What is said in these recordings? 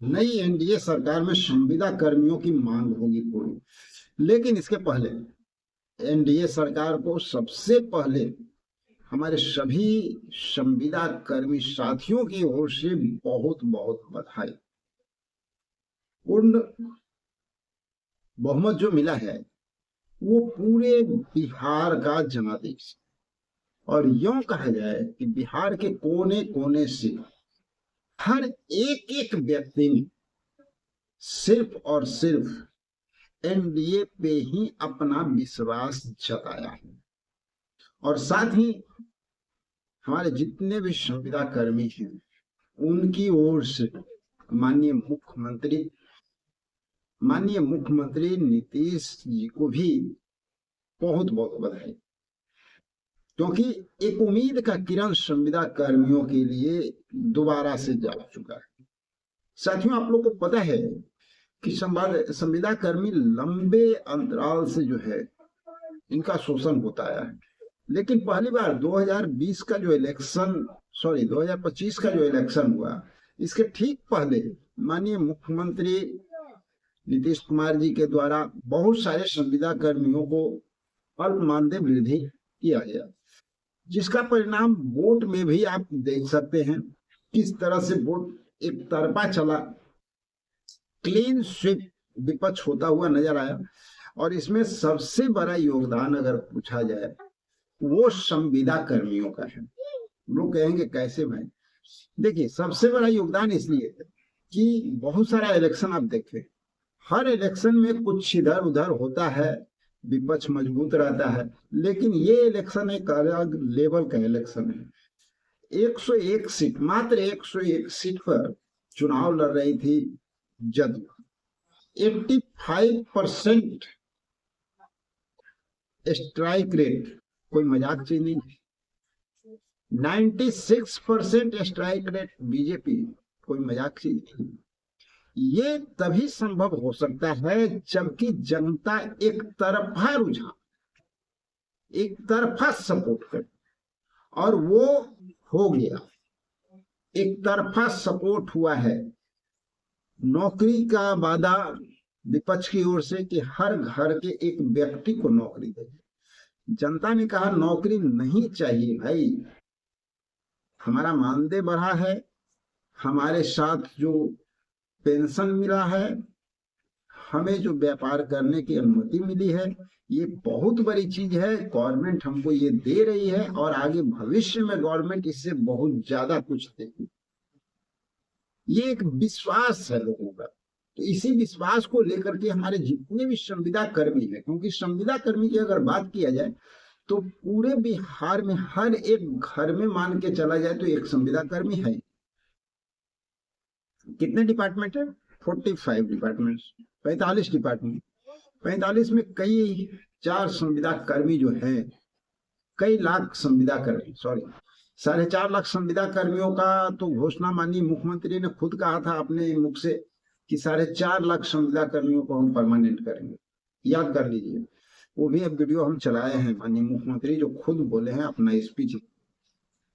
नई एनडीए सरकार में संविदा कर्मियों की मांग होगी पूरी। लेकिन इसके पहले एनडीए सरकार को सबसे पहले हमारे सभी संविदा कर्मी साथियों की ओर से बहुत बहुत बधाई। पूर्ण बहुमत जो मिला है वो पूरे बिहार का जनादेश, और यूं कहा जाए कि बिहार के कोने कोने से हर एक एक व्यक्ति ने सिर्फ और सिर्फ एनडीए पे ही अपना विश्वास जताया है। और साथ ही हमारे जितने भी संविदा कर्मी हैं उनकी ओर से माननीय मुख्यमंत्री नीतीश जी को भी बहुत बहुत बधाई, क्योंकि एक उम्मीद का किरण संविदा कर्मियों के लिए दोबारा से जाग चुका है। साथियों, आप लोग को पता है कि संविदा कर्मी लंबे अंतराल से जो है इनका शोषण होता आया है। लेकिन पहली बार 2020 का जो इलेक्शन 2025 का जो इलेक्शन हुआ, इसके ठीक पहले माननीय मुख्यमंत्री नीतीश कुमार जी के द्वारा बहुत सारे संविदा कर्मियों को अल्प मानदेय वृद्धि किया गया, जिसका परिणाम वोट में भी आप देख सकते हैं किस तरह से वोट एक तरफा चला, क्लीन स्वीप विपक्ष होता हुआ नजर आया। और इसमें सबसे बड़ा योगदान अगर पूछा जाए वो संविदा कर्मियों का है। लोग कहेंगे कैसे भाई? देखिए, सबसे बड़ा योगदान इसलिए कि बहुत सारा इलेक्शन आप देखें, हर इलेक्शन में कुछ इधर उधर होता है, विपक्ष मजबूत रहता है, लेकिन ये इलेक्शन एक अलग लेवल का इलेक्शन है। 101 सीट, मात्र 101 सीट पर चुनाव लड़ रही थी जदयू। 85% स्ट्राइक रेट, कोई मजाक चीज नहीं। 96% स्ट्राइक रेट बीजेपी, कोई मजाक चीज नहीं। ये तभी संभव हो सकता है जबकि जनता एक तरफा रुझान, एक तरफा सपोर्ट करे, और वो हो गया। एक तरफा सपोर्ट हुआ है। नौकरी का वादा विपक्ष की ओर से कि हर घर के एक व्यक्ति को नौकरी दे। जनता ने कहा नौकरी नहीं चाहिए भाई, हमारा मानदेय बढ़ा है, हमारे साथ जो पेंशन मिला है, हमें जो व्यापार करने की अनुमति मिली है, ये बहुत बड़ी चीज है, गवर्नमेंट हमको ये दे रही है और आगे भविष्य में गवर्नमेंट इससे बहुत ज्यादा कुछ देगी। ये एक विश्वास है लोगों का। तो इसी विश्वास को लेकर के हमारे जितने भी संविदा कर्मी है, क्योंकि संविदा कर्मी की अगर बात किया जाए तो पूरे बिहार में हर एक घर में मान के चला जाए तो एक संविदा कर्मी है। कितने डिपार्टमेंट है? 45 डिपार्टमेंट, 45 डिपार्टमेंट। 45 में कई 4 संविदा कर्मी जो है, कई लाख संविदा कर्मी, 4.5 लाख संविदा कर्मियों का तो घोषणा माननीय मुख्यमंत्री ने खुद कहा था अपने मुख से कि 4.5 लाख संविदा कर्मियों को हम परमानेंट करेंगे। याद कर लीजिए, वो भी अब वीडियो हम चलाए हैं, माननीय मुख्यमंत्री जो खुद बोले हैं अपना स्पीच।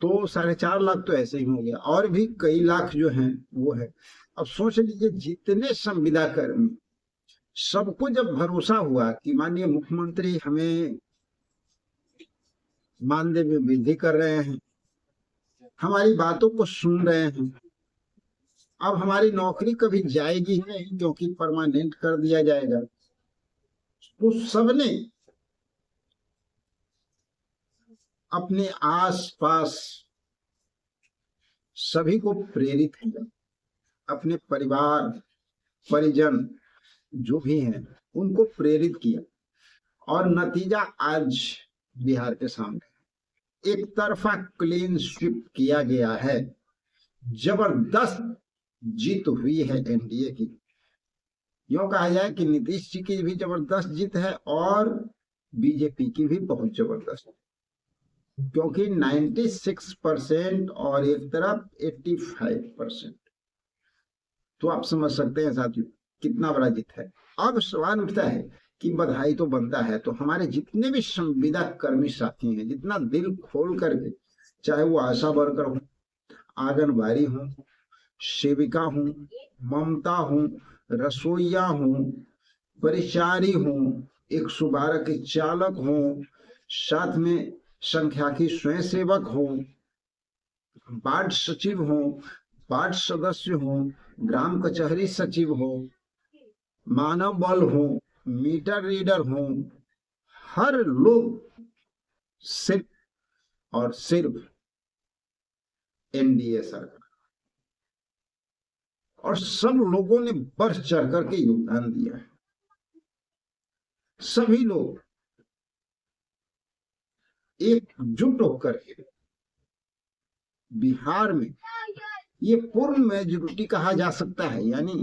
तो 4.5 लाख तो ऐसे ही हो गया, और भी कई लाख जो हैं वो है। अब सोच लीजिए, जितने संविदा कर्मी, सबको जब भरोसा हुआ कि माननीय मुख्यमंत्री हमें मानदेय में वृद्धि कर रहे हैं, हमारी बातों को सुन रहे हैं, अब हमारी नौकरी कभी जाएगी ही नहीं क्योंकि परमानेंट कर दिया जाएगा, तो सबने अपने आसपास सभी को प्रेरित किया, अपने परिवार परिजन जो भी हैं उनको प्रेरित किया, और नतीजा आज बिहार के सामने एक तरफा क्लीन स्वीप किया गया है। जबरदस्त जीत हुई है एनडीए की। यूं कहा जाए कि नीतीश जी की भी जबरदस्त जीत है और बीजेपी की भी बहुत जबरदस्त, क्योंकि 96% और एक तरफ 85%। तो आप समझ सकते हैं साथियों कितना बड़ा जीत है। अब सवाल उठता है कि बधाई तो बनता है, तो हमारे जितने भी संविदा कर्मी साथी हैं, जितना दिल खोल करके, चाहे वो आशा वर्कर हो, आंगनबाड़ी हो, सेविका हूँ, ममता हूँ, रसोईया हूँ, परिचारी हूँ, 112 के चालक हूँ, साथ में संख्याकी स्वयं सेवक हूँ, वार्ड सचिव हूँ, वार्ड सदस्य हूँ, ग्राम कचहरी सचिव हूँ, मानव बल हूँ, मीटर रीडर हूँ। हर लोग सिर्फ और सिर्फ एनडीए सरकार, और सब लोगों ने बढ़ चढ़ करके योगदान दिया है। सभी लोग एकजुट होकर के बिहार में ये पूर्ण मेजोरिटी कहा जा सकता है, यानी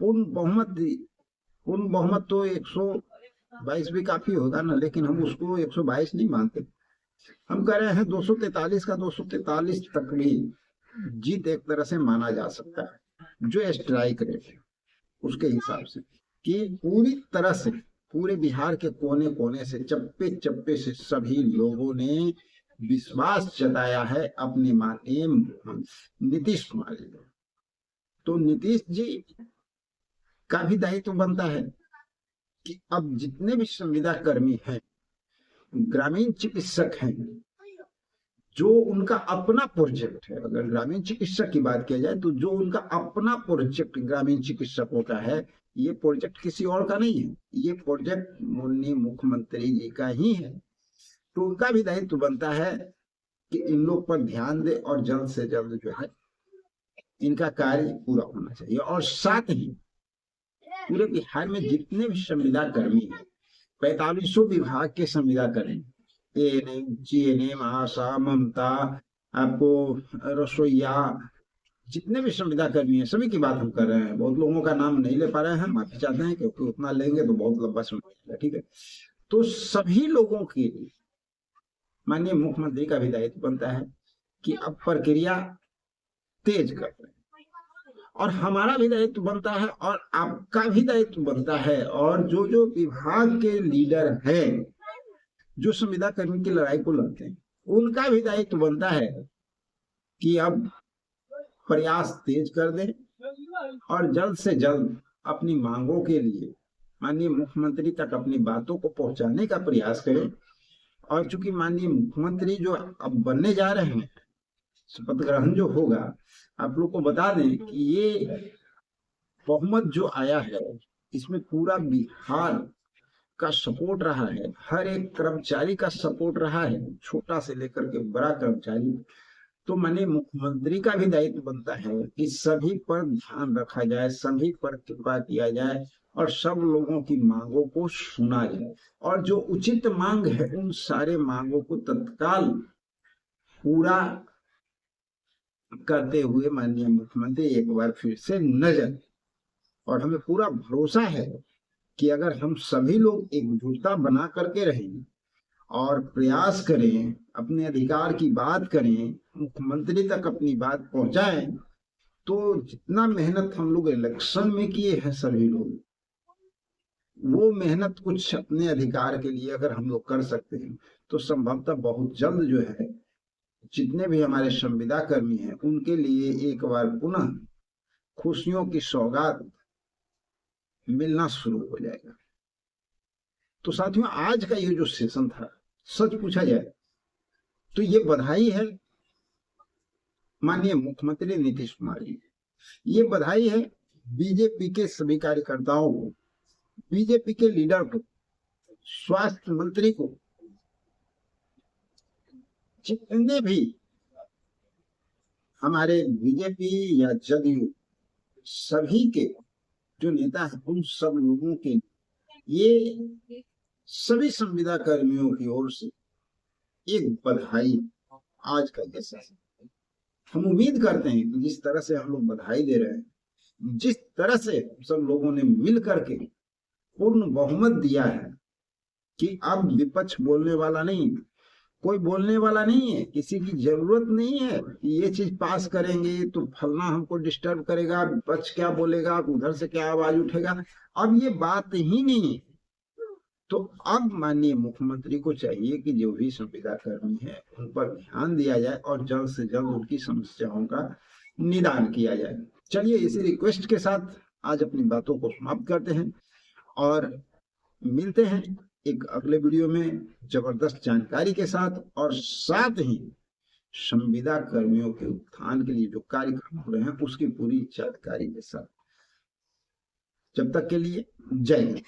पूर्ण बहुमत। पूर्ण बहुमत तो 122 भी काफी होगा ना, लेकिन हम उसको 122 नहीं मानते। हम कह रहे हैं 243 का 243 तक भी जीत एक तरह से माना जा सकता है, जो स्ट्राइक रेट है उसके हिसाब से, कि पूरी तरह से पूरे बिहार के कोने कोने से, चप्पे चप्पे से सभी लोगों ने विश्वास जताया है अपने माननीय नीतीश कुमार जी। तो नीतीश जी का भी दायित्व बनता है कि अब जितने भी संविदा कर्मी हैं, ग्रामीण चिकित्सक हैं, जो उनका अपना प्रोजेक्ट है, अगर ग्रामीण चिकित्सक की बात किया जाए तो जो उनका अपना प्रोजेक्ट ग्रामीण चिकित्सकों का है, ये प्रोजेक्ट किसी और का नहीं है, ये प्रोजेक्ट माननीय मुख्यमंत्री जी का ही है। तो उनका भी दायित्व बनता है कि इन लोग पर ध्यान दे और जल्द से जल्द जो है इनका कार्य पूरा होना चाहिए। और साथ ही पूरे बिहार में जितने भी संविदा कर्मी हैं, 45 विभाग के संविदा कर्मी, एएनएम, जीएनएम, आशा, ममता, आपको रसोईया, जितने भी संविदा कर्मी हैं, सभी की बात हम कर रहे हैं। बहुत लोगों का नाम नहीं ले पा रहे हैं, माफी चाहते हैं, क्योंकि उतना लेंगे तो बहुत लंबा समय लगेगा, ठीक है। तो सभी लोगों के लिए माननीय मुख्यमंत्री का भी दायित्व बनता है कि अब प्रक्रिया तेज कर रहे हैं, और हमारा भी दायित्व बनता है और आपका भी दायित्व बनता है, और जो जो विभाग के लीडर हैं, जो संविदा कर्मी की लड़ाई को लड़ते हैं, उनका भी दायित्व बनता है कि अब प्रयास तेज कर दें और जल्द से जल्द अपनी मांगों के लिए माननीय मुख्यमंत्री तक अपनी बातों को पहुंचाने का प्रयास करें। और चूंकि माननीय मुख्यमंत्री जो अब बनने जा रहे हैं, शपथ ग्रहण जो होगा, आप लोग को बता दें कि ये बहुमत जो आया है, इसमें पूरा बिहार का सपोर्ट रहा है, हर एक कर्मचारी का सपोर्ट रहा है, छोटा से लेकर के बड़ा कर्मचारी। तो माननीय मुख्यमंत्री का भी दायित्व बनता है कि सभी पर ध्यान रखा जाए, सभी पर कृपा किया जाए और सब लोगों की मांगों को सुना जाए, और जो उचित मांग है उन सारे मांगों को तत्काल पूरा करते हुए माननीय मुख्यमंत्री एक बार फिर से नजर। और हमें पूरा भरोसा है कि अगर हम सभी लोग एकजुटता बना करके रहें और प्रयास करें, अपने अधिकार की बात करें, मुख्यमंत्री तक अपनी बात पहुंचाएं, तो जितना मेहनत हम लोग इलेक्शन में किए हैं सभी लोग, वो मेहनत कुछ अपने अधिकार के लिए अगर हम लोग कर सकते हैं, तो संभवतः बहुत जल्द जो है जितने भी हमारे संविदा कर्मी हैं उनके लिए एक बार पुनः खुशियों की सौगात मिलना शुरू हो जाएगा। तो साथियों, आज का ये जो सेशन था, सच पूछा जाए तो ये बधाई है माननीय मुख्यमंत्री नीतीश कुमार जी, ये बधाई है बीजेपी के सभी कार्यकर्ताओं को, बीजेपी के लीडर को, स्वास्थ्य मंत्री को, जितने भी हमारे बीजेपी या जदयू सभी के जो नेता हैं, उन सब लोगों के, ये सभी संविदा कर्मियों की ओर से एक बधाई। आज का ये सेशन हम उम्मीद करते हैं कि जिस तरह से हम लोग बधाई दे रहे हैं, जिस तरह से सब लोगों ने मिल करके पूर्ण बहुमत दिया है कि अब विपक्ष बोलने वाला नहीं, कोई बोलने वाला नहीं है, किसी की जरूरत नहीं है कि ये चीज पास करेंगे तो फलना हमको डिस्टर्ब करेगा, विपक्ष क्या बोलेगा, उधर से क्या आवाज उठेगा, अब ये बात ही नहीं है। तो अब माननीय मुख्यमंत्री को चाहिए कि जो भी संविदा कर्मी है उन पर ध्यान दिया जाए और जल्द से जल्द उनकी समस्याओं का निदान किया जाए। चलिए इसी रिक्वेस्ट के साथ आज अपनी बातों को समाप्त करते हैं और मिलते हैं एक अगले वीडियो में जबरदस्त जानकारी के साथ, और साथ ही संविदा कर्मियों के उत्थान के लिए जो कार्यक्रम हो रहे हैं उसकी पूरी जानकारी के साथ। जब तक के लिए जय हिंद।